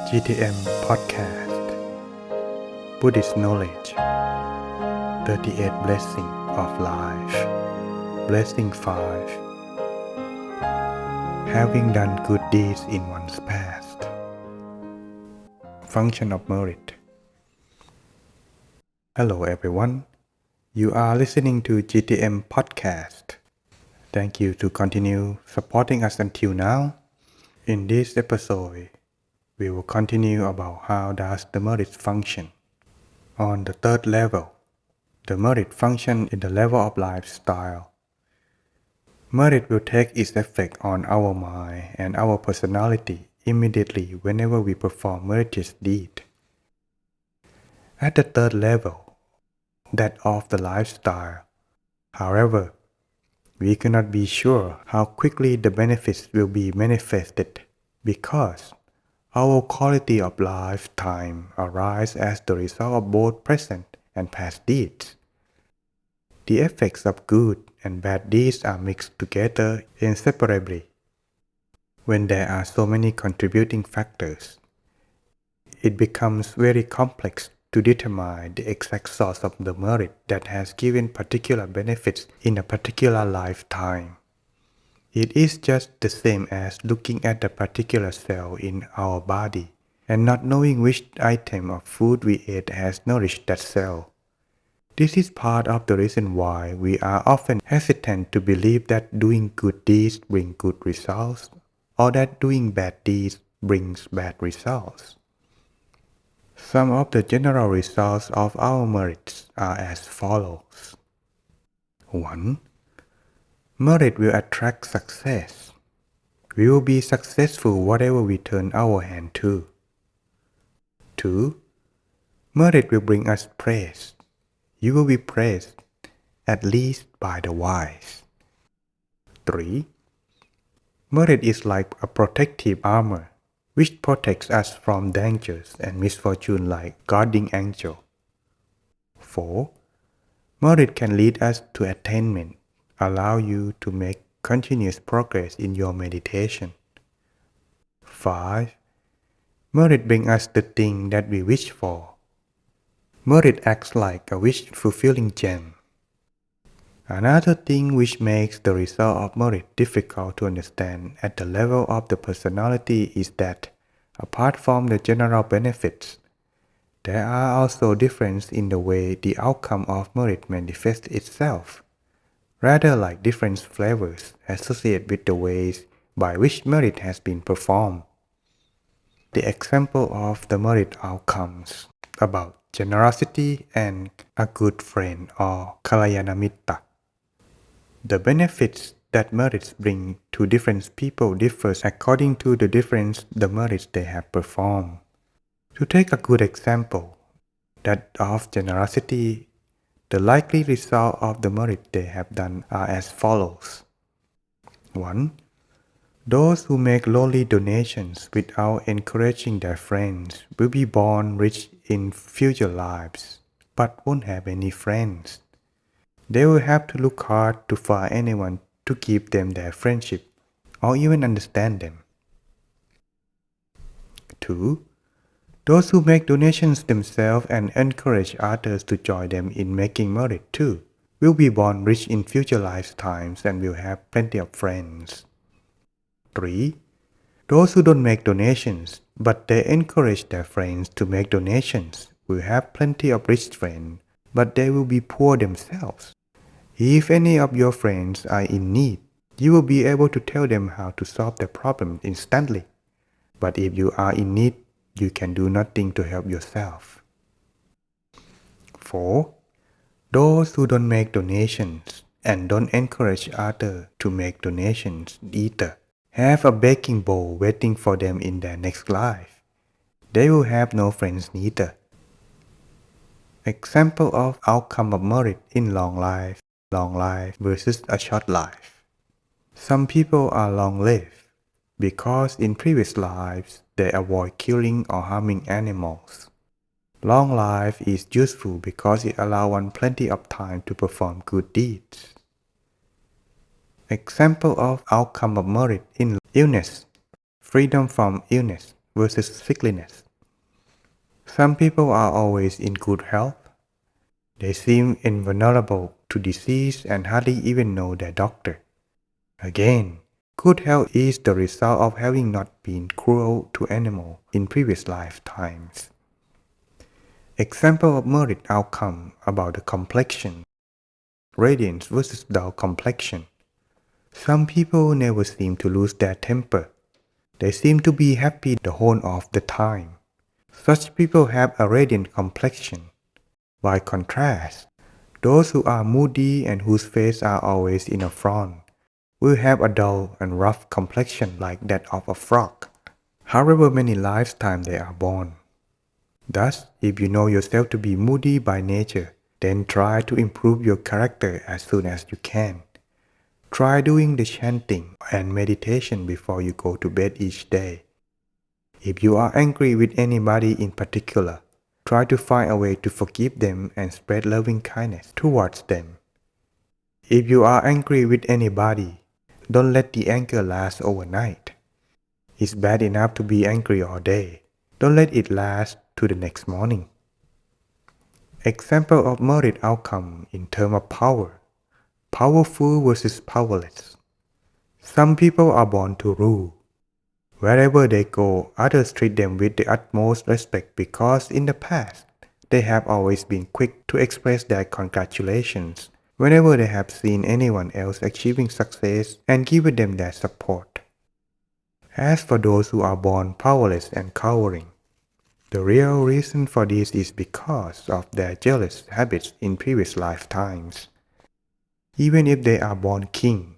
GTM Podcast Buddhist Knowledge 38 Blessings of Life Blessing 5 Having done good deeds in one's past Function of Merit. Hello everyone, you are listening to GTM Podcast. Thank you to continue supporting us until now. In this episode, we will continue about how does the merit function. On the third level, the merit function in the level of lifestyle. Merit will take its effect on our mind and our personality immediately whenever we perform meritorious deed. At the third level, that of the lifestyle, however, we cannot be sure how quickly the benefits will be manifested because our quality of lifetime arises as the result of both present and past deeds. The effects of good and bad deeds are mixed together inseparably. When there are so many contributing factors, it becomes very complex to determine the exact source of the merit that has given particular benefits in a particular lifetime. It is just the same as looking at a particular cell in our body and not knowing which item of food we ate has nourished that cell. This is part of the reason why we are often hesitant to believe that doing good deeds brings good results or that doing bad deeds brings bad results. Some of the general results of our merits are as follows. 1. Merit will attract success. We will be successful whatever we turn our hand to. 2. Merit will bring us praise. You will be praised, at least by the wise. 3. Merit is like a protective armor, which protects us from dangers and misfortune like guardian angel. 4. Merit can lead us to attainment, allow you to make continuous progress in your meditation. 5. Merit brings us the thing that we wish for. Merit acts like a wish-fulfilling gem. Another thing which makes the result of merit difficult to understand at the level of the personality is that, apart from the general benefits, there are also differences in the way the outcome of merit manifests itself, rather like different flavors associated with the ways by which merit has been performed. The example of the merit outcomes about generosity and a good friend or Kalyana. The benefits that merits bring to different people differs according to the difference the merits they have performed. To take a good example, that of generosity, the likely result of the merit they have done are as follows. 1. Those who make lowly donations without encouraging their friends will be born rich in future lives, but won't have any friends. They will have to look hard to find anyone to give them their friendship or even understand them. 2. Those who make donations themselves and encourage others to join them in making merit too will be born rich in future lifetimes and will have plenty of friends. 3. Those who don't make donations but they encourage their friends to make donations will have plenty of rich friends, but they will be poor themselves. If any of your friends are in need, you will be able to tell them how to solve their problem instantly. But if you are in need, you can do nothing to help yourself. 4. Those who don't make donations and don't encourage others to make donations either have a begging bowl waiting for them in their next life. They will have no friends neither. Example of outcome of merit in long life versus a short life. Some people are long-lived because in previous lives they avoid killing or harming animals. Long life is useful because it allows one plenty of time to perform good deeds. Example of outcome of merit in illness. Freedom from illness versus sickliness. Some people are always in good health. They seem invulnerable to disease and hardly even know their doctor. Again, good health is the result of having not been cruel to animals in previous lifetimes. Example of merit outcome about the complexion. Radiance versus dull complexion. Some people never seem to lose their temper. They seem to be happy the whole of the time. Such people have a radiant complexion. By contrast, those who are moody and whose faces are always in a frown will have a dull and rough complexion like that of a frog, however many lifetimes they are born. Thus, if you know yourself to be moody by nature, then try to improve your character as soon as you can. Try doing the chanting and meditation before you go to bed each day. If you are angry with anybody in particular, try to find a way to forgive them and spread loving kindness towards them. If you are angry with anybody, don't let the anger last overnight. It's bad enough to be angry all day. Don't let it last to the next morning. Example of merit outcome in terms of power. Powerful versus powerless. Some people are born to rule. Wherever they go, others treat them with the utmost respect because in the past, they have always been quick to express their congratulations whenever they have seen anyone else achieving success and given them their support. As for those who are born powerless and cowering, the real reason for this is because of their jealous habits in previous lifetimes. Even if they are born king,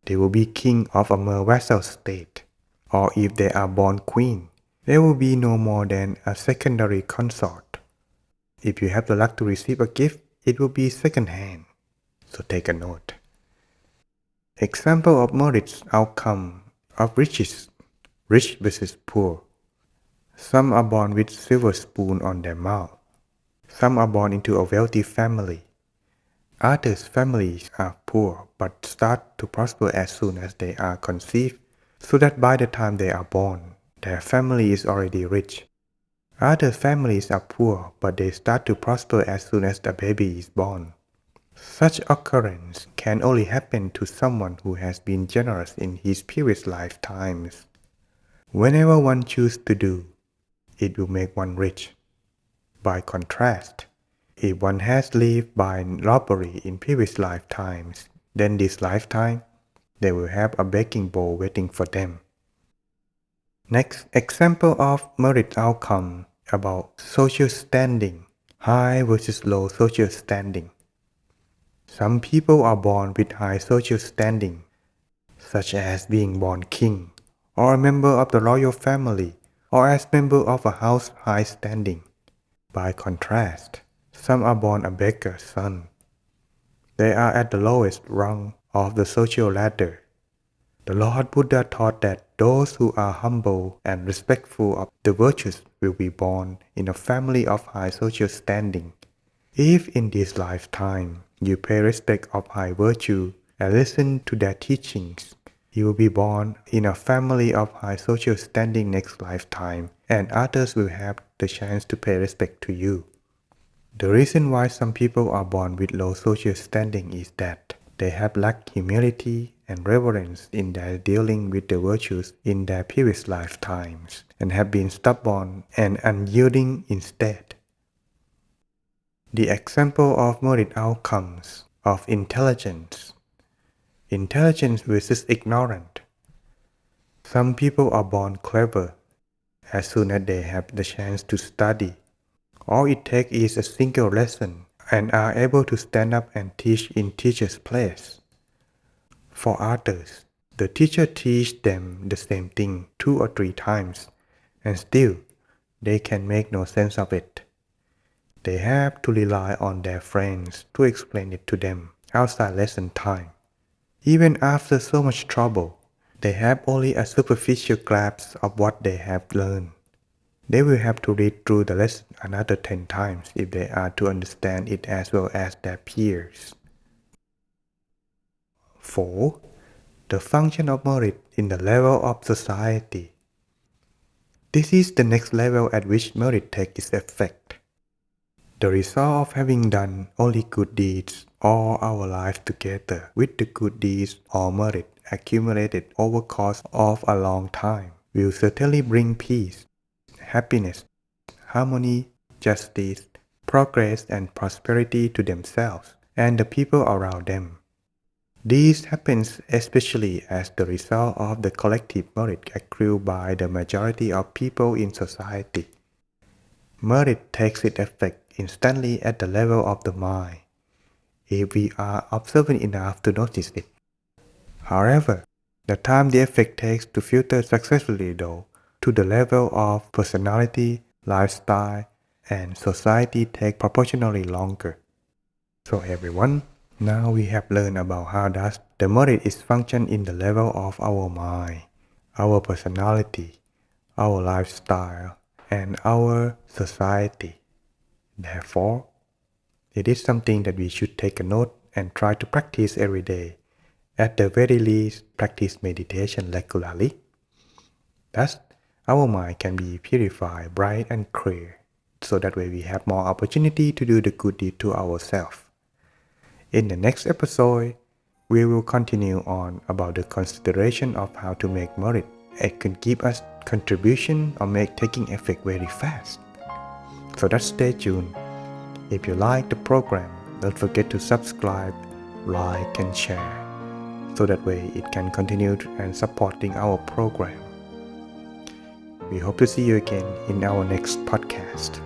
they will be king of a mere vassal state. Or if they are born queen, they will be no more than a secondary consort. If you have the luck to receive a gift, it will be second-hand. So take a note. Example of merit's outcome of riches. Rich versus poor. Some are born with silver spoon on their mouth. Some are born into a wealthy family. Others' families are poor but start to prosper as soon as they are conceived, so that by the time they are born, their family is already rich. Other families are poor but they start to prosper as soon as the baby is born. Such occurrence can only happen to someone who has been generous in his previous lifetimes. Whenever one chooses to do, it will make one rich. By contrast, if one has lived by robbery in previous lifetimes, then this lifetime, they will have a begging bowl waiting for them. Next, example of merit outcome about social standing, high versus low social standing. Some people are born with high social standing, such as being born king, or a member of the royal family, or as member of a house high standing. By contrast, some are born a beggar's son. They are at the lowest rung of the social ladder. The Lord Buddha taught that those who are humble and respectful of the virtues will be born in a family of high social standing. If in this lifetime you pay respect of high virtue and listen to their teachings, you will be born in a family of high social standing next lifetime, and others will have the chance to pay respect to you. The reason why some people are born with low social standing is that they have lacked humility and reverence in their dealing with the virtues in their previous lifetimes, and have been stubborn and unyielding instead. The example of merit outcomes of intelligence. Intelligence versus ignorant. Some people are born clever as soon as they have the chance to study. All it takes is a single lesson and are able to stand up and teach in teacher's place. For others, the teacher teaches them the same thing 2 or 3 times, and still they can make no sense of it. They have to rely on their friends to explain it to them outside lesson time. Even after so much trouble, they have only a superficial grasp of what they have learned. They will have to read through the lesson another 10 times if they are to understand it as well as their peers. 4. The function of merit in the level of society. This is the next level at which merit takes its effect. The result of having done only good deeds all our life together with the good deeds or merit accumulated over course of a long time will certainly bring peace, happiness, harmony, justice, progress and prosperity to themselves and the people around them. This happens especially as the result of the collective merit accrued by the majority of people in society. Merit takes its effect instantly at the level of the mind, if we are observant enough to notice it. However, the time the effect takes to filter successfully though to the level of personality, lifestyle, and society take proportionally longer. So everyone, now we have learned about how does the merit is function in the level of our mind, our personality, our lifestyle, and our society. Therefore, it is something that we should take a note and try to practice every day. At the very least, practice meditation regularly. Thus, our mind can be purified, bright and clear, so that way we have more opportunity to do the good deed to ourselves. In the next episode, we will continue on about the consideration of how to make merit. It can give us contribution or make taking effect very fast. So just stay tuned. If you like the program, don't forget to subscribe, like and share, so that way it can continue and supporting our program. We hope to see you again in our next podcast.